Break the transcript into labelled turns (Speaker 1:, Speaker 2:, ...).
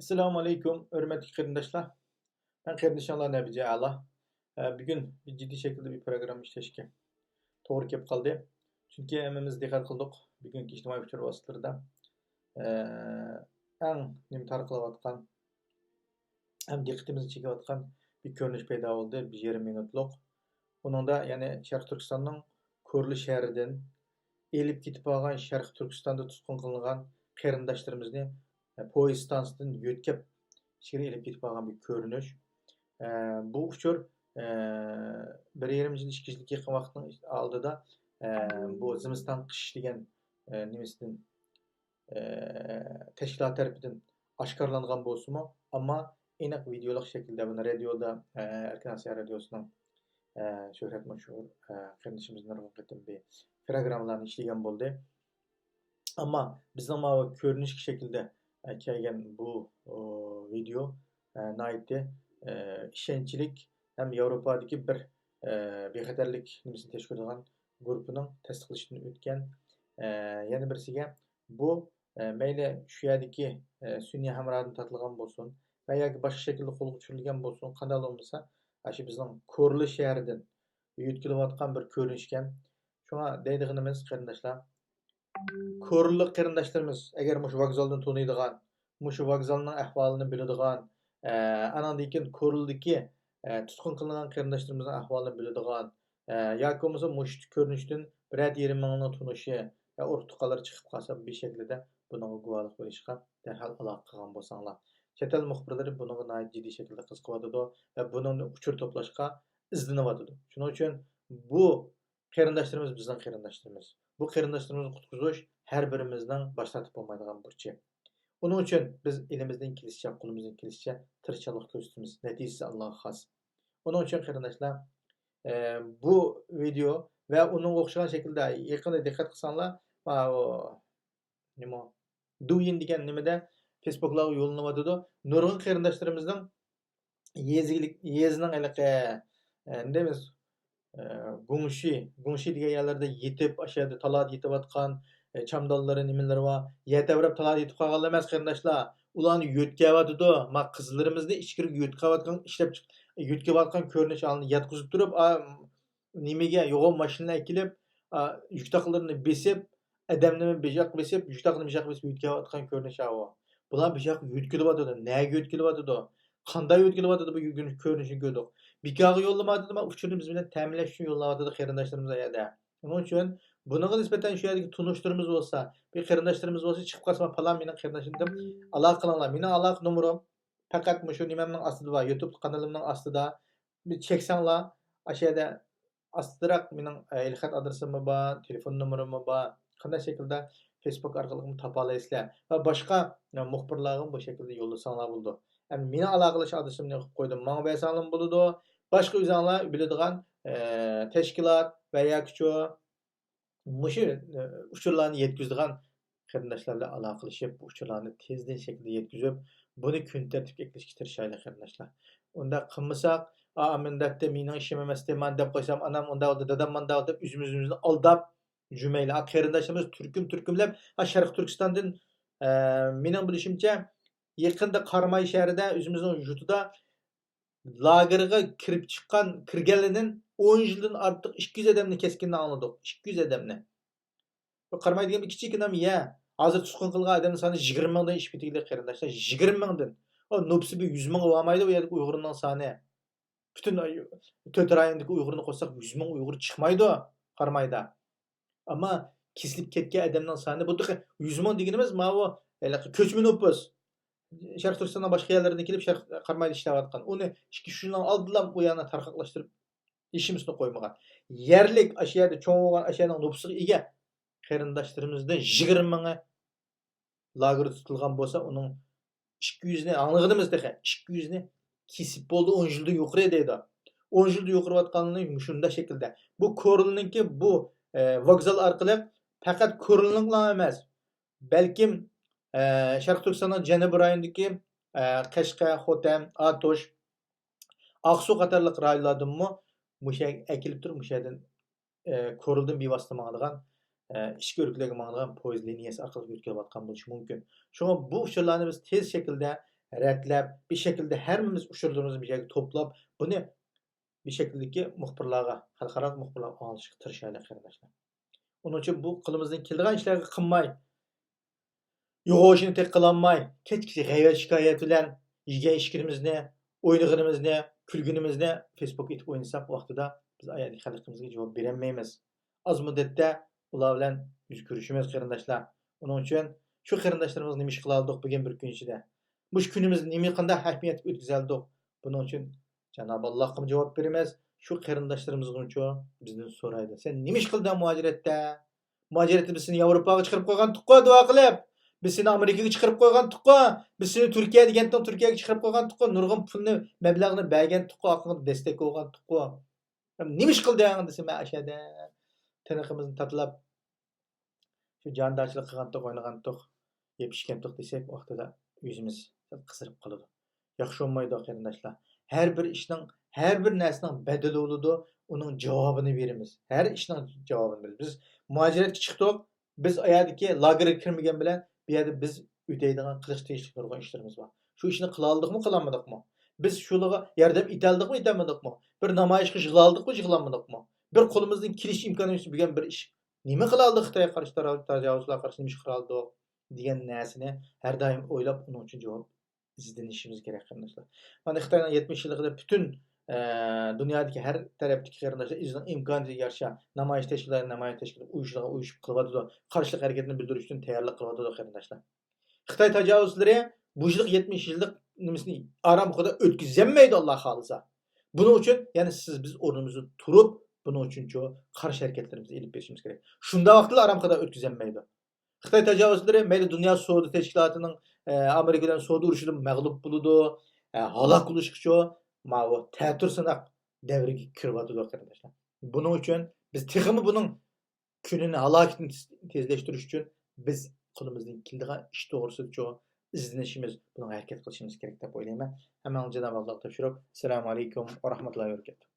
Speaker 1: Assalomu alaykum, hurmatli qarindoshlar. Men qarindoshlarim Nabiga A'la. Bugun bir jiddiy shaklda bir program ishlashga to'g'ri kelib qoldi. Chunki hammamiz diqqat qildik bugungi ijtimoiy uchur vositalarida eng nim tarqalayotgan, ham diqqatimizni chekayotgan bir ko'rinish paydo bo'ldi, 1,5 minutlik. Buningda ya'ni Sharq Turkistonning Ko'rli shahridan elib ketib olgan Sharq Turkistonda tutqun qilingan qarindoshlarimizni poyezd stansiyadan yo'tkab ichkari elib ketib olgan bir ko'rinish. Bu uchur 1,5 yil 2 yilga yaqin vaqtning oldida bu Zimiston qish degan nimasidan tashkilot tarafidan oshkorlangan bo'lsa-mu, ammo aniq videolik shaklda buni radioda Erkin Asiya radiosining shuhrat mashhur qarindishimiz nurg'un qatim bir programmalarni ishlagan bo'ldi. Ammo bizning mana ko'rinish shaklda kelgan bu video nihoyatda ishonchlik ham Yevropadagi bir bexatarlik nimasini tashkil qilgan guruhining tasdiqlashidan o'tgan. Yana birisiga bu mayli shu yerdagi sun'iy hamrodan tortilgan bo'lsin va yoki boshqa shaklda qo'lga tushirilgan bo'lsin, qanday bo'lmasa, shu bizning Ko'rli shahridan yo'tkilayotgan bir ko'rinishgan. Shunga deydiganimiz qarindoshlar, Ko'rli qarindoshlarimiz agar mushu vokzaldan taniydigan, mushu vokzalning ahvolini biladigan, anandan keyin Ko'rildagi tutqun qilingan qarindoshlarimizni ahvolini biladigan, yoki bo'lmasa mushu ko'rinishdan biror yerim mingni tunishi va urtuqalar chiqib qolsa bir shaklda bunga guvohlik bo'lishga darhol aloqa qilgan bo'lsanglar. Chet el muxbirlari bunga nihoyat jiddiy shaklda qiziqyotidi va buni uchur to'plashga izlanyotidi. Shuning uchun bu qarindoshlarimiz bizning qarindoshlarimiz. Bu qarindoshlarimizni qutqizish har birimizning bosh tortib bo'lmaydigan burchi. Uning uchun biz elimizdan kelishicha, qo'limizdan kelishicha tirishchilik ko'rsatamiz. Natijasi Allohga xos. Uning uchun qarindoshlar, bu video va uning o'xshagan shaklda yaqinda diqqat qilsanglar, nima Duyin degan nimada Facebook'larga yo'llanayotidi. Nurg'un qarindoshlarimizning yezining aniq deymiz Gungshi degan yerlarda yetib, ashada talad yetayotgan chamdonlari nimalari va yetavrab talad yetib qolganlar emas qarindoshlar. Ularni yo'tkavyotidi. Ma qizlarimizni ichkariga yo'tkayotgan, ishlab yo'tkayotgan ko'rinish olni yatqizib turib, nimaga yo'g'on mashina kelib, yuktoqlarni besib, adamni bejaq besib, yuktoqni bejaq besib yo'tkayotgan ko'rinish o. Bular bejaq yo'tkilyotidi. Nega yo'tkilyotidi? Qanday yo'tkilyotidi bu ko'rinishni ko'rdik. Bikaga yo'llamadimi, uchurni biz bilan ta'minlash uchun yo'llayotdi qarindoshlarimiz ayada. Uning uchun bunga nisbatan shu yerdagi tunishtirimiz bo'lsa, bir qarindoshlarimiz bo'lsa, chiqib qolsa, falan mening qarindoshim deb aloqa qilinglar. Mening aloqa nomerim faqat shu nimamning ostida bor, YouTube kanalimning ostida. Bir cheksanglar, o'sha yerda ostiroq mening ilxat adresim bor, telefon nomerim bor. Qanday shaklda Facebook orqali topa olasizlar va boshqa muxbirlarga bu shaklda yo'llasanglar bo'ldi. Meni aloqalash adresimni qo'ydim. Menga bersangiz bo'ladi. Boshqa o'zingizlar biladigan tashkilot va yoki mushu uchurlarni yetkazadigan qarindoshlarga aloqa qilishib, bu uchurlarni tezdan shaklda yetkazib, buni kun tartibga eklashga tirishaylik qarindoshlar. Unda qilmasak, mendakda mening ishim emas deman deb qo'ysam, anam unda oldi, dadam manda oldi deb o'zimizni aldab jumayla. Qarindoshlarimiz turkumlab Sharq Turkistondan mening bilishimcha yaqinda Qarmay shahrida o'zimizning yurtida lagerga kirib chiqqan, kirganlardan 10 yildan ortiq 200 odamni keskinni angladik. 200 odamni. Bu Qarmay degan bir kichik nam ya. Hozir tutqun qilgan odamning soni 20 mingdan ishib ketdi qarindoshlar. 20 mingdan. O nopsi bir 100 ming bo'lmaydi u yerdagi Uyg'urning soni. Butun 4 rayondagi Uyg'urni qo'shsak 100 ming Uyg'ur chiqmaydi Qarmayda. Ammo kesilib ketgan odamning soni bu 100 ming deganimiz mana bu ko'chma nopus. Sharq Turkistondan boshqa yerlardan kelib Qarmayda ishlayotgan. Uni 2-3 yildan oldinlam u yerni tarqaqlashtirib ishimizni qo'ymagan. Yerlik ashiyada cho'ng bo'lgan ashiyaning nopusiga ega qarindoshlarimizdan 20 mingi lagerda tutilgan bo'lsa, uning 200 ni anglag'inimiz dexe 200 ni kesib bo'ldi 10 yildan yuqori deydi. 10 yildan yuqoriotganini shunda shaklda. Bu Ko'rliniki bu vokzal orqali faqat Ko'rlinlar emas, balkim Sharq Turkistonning janubiy rayonidagi Qashqa, Xotam, Atosh, Aqsu qatorliq rayonlardanmi musha akilib turib mushadan Ko'rildan bevosita mangadigan ishga o'riklarga mangadigan poyezd liniyasi orqali o'tkazayotgan bo'lishi mumkin. Shunga bu uchurlarni biz tez shaklda rətlab, bir şekilde hərimiz uçurduğumuz bir yerə toplab, bunu bir şekildeki muhbirlarga, xalqaro muhbirlarga alışıp tırışaylı qardaşlar. Onun için bu qılımızdan keldiğin işlerge qınmay, yoğuşunu tek kılanmay, keçkisi gayret şikayet bilen, yiygen işkirimizni, oynağınımızını, külgünümüzni Facebook itip oynasak vaxtıda biz ayadi xalqımızga cevap veremeymiz. Az müddetde ular bilen yüz görüşümüz qarindaşlar. Onun için şu qarindaşlarımız nima iş qılaldık bugün bir gün içinde. Bu günümüz nima qanday ahamiyat ötküzeldik. Bunun için Cenab-ı Allah'a cevap veremez. Şu qarindaşlarımızın için bizden soraydı. Sen nima iş qıldın muhaciretde? Muhaciretde biz seni Avrupaga chiqarib qo'ygan tuqqo duo qilib. Biz seni Amerikaga chiqarib qo'ygan tuqqo. Biz seni Turkiya degandan Turkiyaga chiqarib qo'ygan tuqqo. Nurg'un pulni, mablag'ni bergan tuqqo, aqlni destek bo'lgan tuqqo. Nima ish qilding desa, men ashada tiniqimizni tatlab shu jondoshlik qilgan tuq, o'ynagan tuq, yeb ichgan tuq desak, vaqtida yuzimiz qizarib qoladi. Yaxshi olmaydi qarindoshlar. Har bir ishning, har bir narsaning badali bo'ladi, uning javobini beramiz. Har ishning javobini beramiz. Biz muhaciratga chiqdik. Biz ayadiki lagerga kirmagan bilan bu yerda biz o'taydigan qilish tegishli nurg'un ishlarimiz bor. Shu ishni qila oldikmi, qila olmadikmi? Biz shularga yordam eta oldikmi, eta olmadikmi? Bir namoyish qilib yig'ildikmi, yig'ila olmadikmi? Bir qo'limizdan kelish imkoniyati bo'lgan bir ish. Nima qila oldik Xitoyga qarshi tajovuzlarga qarshi nima ish qila oldik degan narsani har doim o'ylab uning uchun javob izlanishimiz kerak qardoshlar. Mana Xitoyning 70 yilligida butun dünyadaki her taraftaki qarindoshlar o'zining imkoniyatiga yarasha namoyish tashkiloti, namoyish tashkiloti uyushib qilyotdi. Qarshilik harakatini bildirish uchun tayyorlik qilyotdi qarindoshlar. Xitoy tajovuzlari bu yillik 70 yillik nimasini aramxo'da o'tkazolmaydi Alloh xolisa. Buning uchun ya'ni biz o'rnimizda turib, buning uchun qarshi harakatlarimizni elib berishimiz kerak. Shunda vaqtlar aramxo'da o'tkazolmaydi. Xitoy tajovuzlari mayli dunyo savdo tashkilotining Amerika bilan savdo urushidan mag'lub bo'ladi, halok bo'lishga ma'vu ta'tir sınaq davriga kiryapti qarindoshlar. Buning uchun biz texmi buning kunini halokatini tezlashtirish uchun biz qo'limizdan keladigan ish to'g'risida izlanishimiz, buni harakat qilishimiz kerak deb o'ylayman. Hamma Janob Alloh topshirib. Assalomu alaykum va rahmatullohi va barakatuh.